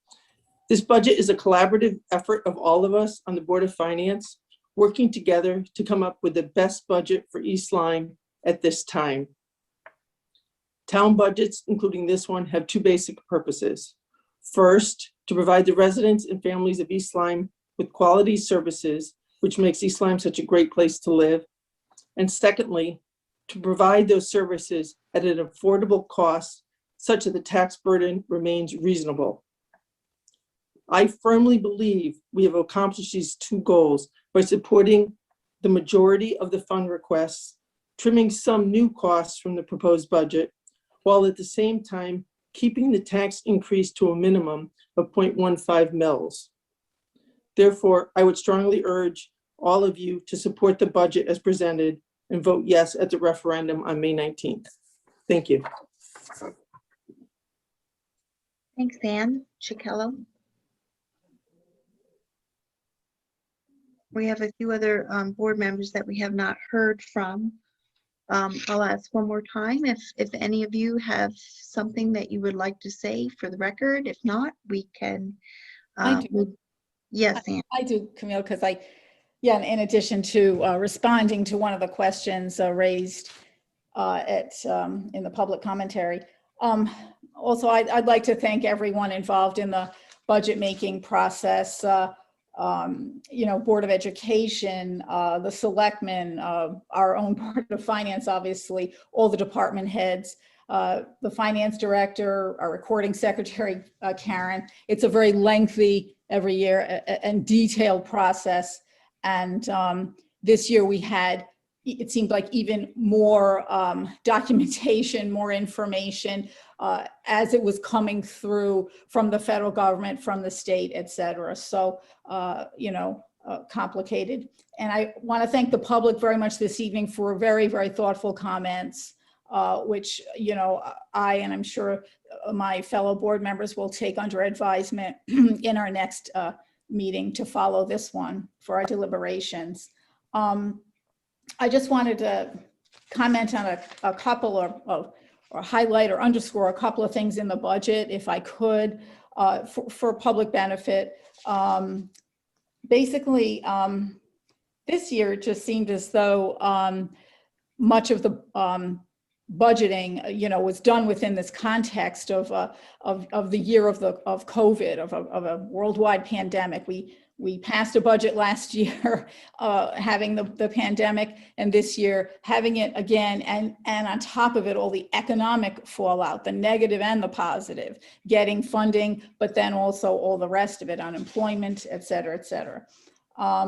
Speaker 13: This budget is a collaborative effort of all of us on the Board of Finance, working together to come up with the best budget for East Lyme at this time. Town budgets, including this one, have two basic purposes. First, to provide the residents and families of East Lyme with quality services, which makes East Lyme such a great place to live. And secondly, to provide those services at an affordable cost such that the tax burden remains reasonable. I firmly believe we have accomplished these two goals by supporting the majority of the fund requests, trimming some new costs from the proposed budget, while at the same time keeping the tax increase to a minimum of 0.15 mils. Therefore, I would strongly urge all of you to support the budget as presented and vote yes at the referendum on May 19th. Thank you.
Speaker 1: Thanks, Ann Chikello. We have a few other board members that we have not heard from. I'll ask one more time if any of you have something that you would like to say for the record. If not, we can.
Speaker 6: I do.
Speaker 1: Yes, Ann.
Speaker 6: I do, Camille, because in addition to responding to one of the questions raised in the public commentary, also I'd like to thank everyone involved in the budget making process. Board of Education, the selectmen, our own Board of Finance, obviously, all the department heads, the finance director, our recording secretary, Karen. It's a very lengthy every year and detailed process. And this year we had, it seemed like even more documentation, more information as it was coming through from the federal government, from the state, et cetera. So, complicated. And I want to thank the public very much this evening for very, very thoughtful comments, which, I, and I'm sure my fellow board members will take under advisement in our next meeting to follow this one for our deliberations. I just wanted to comment on a couple or highlight or underscore a couple of things in the budget, if I could, for public benefit. Basically, this year it just seemed as though much of the budgeting, was done within this context of the year of COVID, of a worldwide pandemic. We passed a budget last year, having the pandemic, and this year having it again, and on top of it, all the economic fallout, the negative and the positive, getting funding, but then also all the rest of it, unemployment, et cetera, et cetera.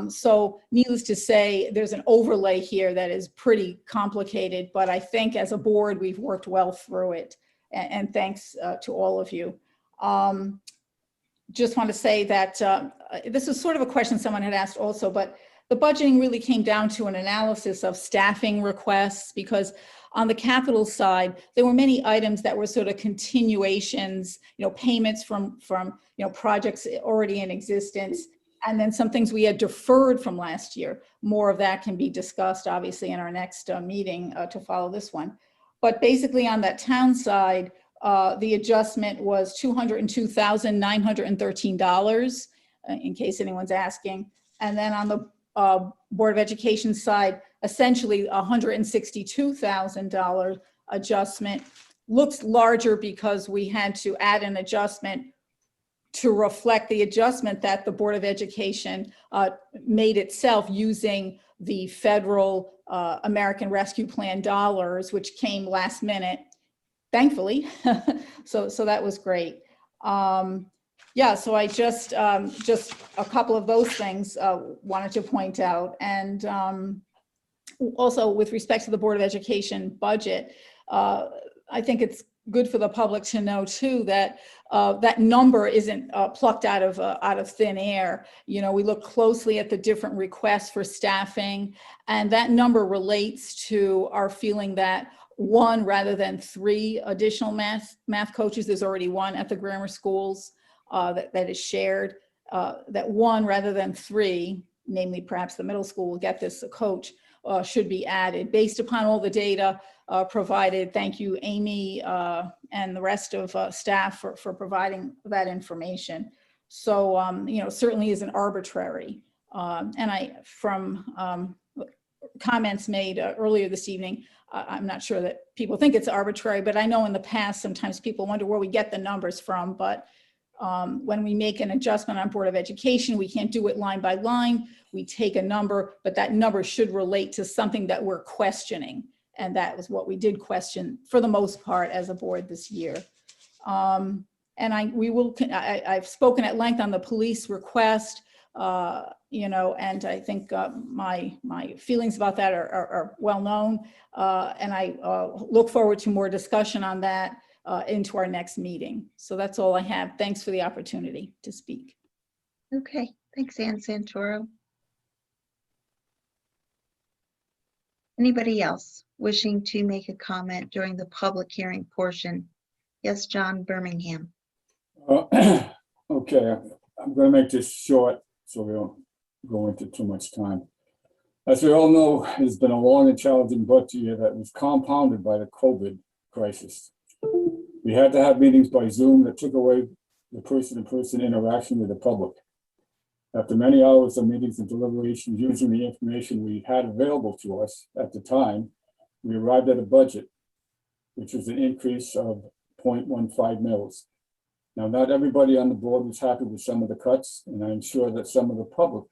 Speaker 6: So needless to say, there's an overlay here that is pretty complicated, but I think as a board, we've worked well through it, and thanks to all of you. Just want to say that this is sort of a question someone had asked also, but the budgeting really came down to an analysis of staffing requests, because on the capital side, there were many items that were sort of continuations, payments from projects already in existence, and then some things we had deferred from last year. More of that can be discussed, obviously, in our next meeting to follow this one. But basically on that town side, the adjustment was $202,913, in case anyone's asking. And then on the Board of Education side, essentially $162,000 adjustment. Looks larger because we had to add an adjustment to reflect the adjustment that the Board of Education made itself using the federal American Rescue Plan dollars, which came last minute, thankfully. So that was great. Yeah, so I just a couple of those things wanted to point out. And also with respect to the Board of Education budget, I think it's good for the public to know too that that number isn't plucked out of thin air. You know, we look closely at the different requests for staffing, and that number relates to our feeling that 1 rather than 3 additional math coaches. There's already 1 at the grammar schools that is shared. That 1 rather than 3, namely perhaps the middle school, will get this coach, should be added based upon all the data provided. Thank you, Amy, and the rest of staff for providing that information. So, you know, certainly isn't arbitrary. And from comments made earlier this evening, I'm not sure that people think it's arbitrary, but I know in the past, sometimes people wonder where we get the numbers from. But when we make an adjustment on Board of Education, we can't do it line by line. We take a number, but that number should relate to something that we're questioning. And that was what we did question for the most part as a board this year. And I've spoken at length on the police request, you know, and I think my feelings about that are well known. And I look forward to more discussion on that into our next meeting. So that's all I have. Thanks for the opportunity to speak.
Speaker 1: Okay, thanks, Ann Santoro. Anybody else wishing to make a comment during the public hearing portion? Yes, John Birmingham.
Speaker 14: Okay, I'm going to make this short so we don't go into too much time. As we all know, it's been a long and challenging budget year that was compounded by the COVID crisis. We had to have meetings by Zoom that took away the person-to-person interaction with the public. After many hours of meetings and deliberations using the information we had available to us at the time, we arrived at a budget, which was an increase of 0.15 mils. Now, not everybody on the board was happy with some of the cuts, and I'm sure that some of the public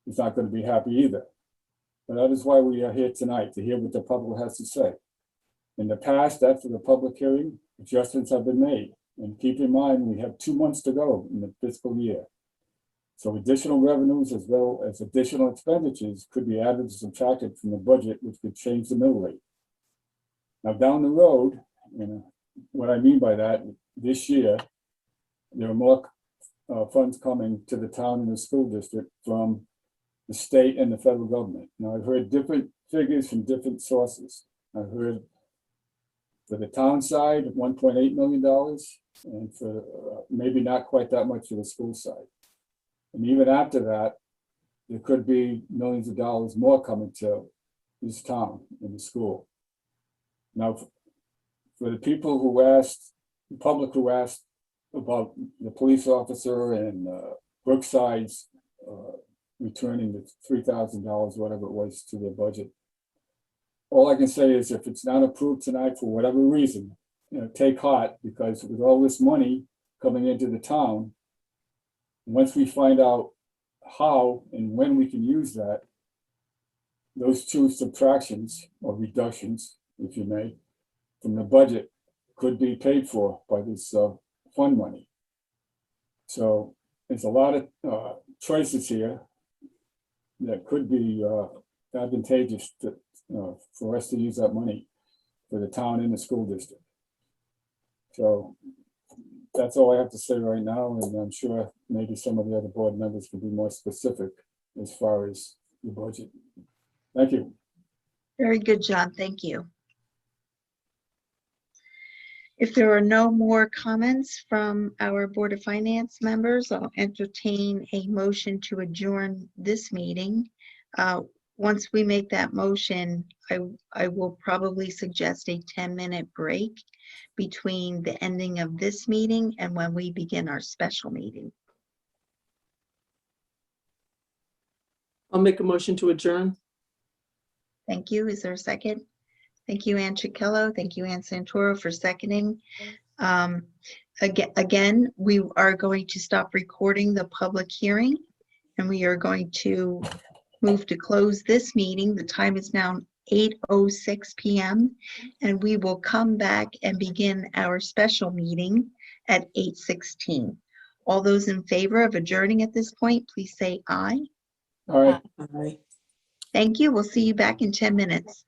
Speaker 14: is not going to be happy either. But that is why we are here tonight, to hear what the public has to say. In the past, after the public hearing, adjustments have been made. And keep in mind, we have 2 months to go in the fiscal year. So additional revenues as well as additional expenditures could be added or subtracted from the budget, which could change the mill rate. Now, down the road, you know, what I mean by that, this year, there are more funds coming to the town and the school district from the state and the federal government. Now, I've heard different figures from different sources. I've heard for the town side, $1.8 million, and for maybe not quite that much for the school side. And even after that, there could be millions of dollars more coming to this town and the school. Now, for the people who asked, the public who asked about the police officer and Brookside's returning the $3,000, whatever it was, to their budget. All I can say is if it's not approved tonight for whatever reason, you know, take heart, because with all this money coming into the town, once we find out how and when we can use that, those 2 subtractions or reductions, if you may, from the budget could be paid for by this fund money. So there's a lot of choices here that could be advantageous to, for us to use that money for the town and the school district. So that's all I have to say right now, and I'm sure maybe some of the other board members can be more specific as far as the budget. Thank you.
Speaker 1: Very good, John. Thank you. If there are no more comments from our Board of Finance members, I'll entertain a motion to adjourn this meeting. Once we make that motion, I will probably suggest a 10-minute break between the ending of this meeting and when we begin our special meeting.
Speaker 13: I'll make a motion to adjourn.
Speaker 1: Thank you. Is there a second? Thank you, Ann Chichello. Thank you, Ann Santoro, for seconding. Again, we are going to stop recording the public hearing, and we are going to move to close this meeting. The time is now 8:06 p.m. and we will come back and begin our special meeting at 8:16. All those in favor of adjourning at this point, please say aye.
Speaker 14: All right.
Speaker 13: Aye.
Speaker 1: Thank you. We'll see you back in 10 minutes.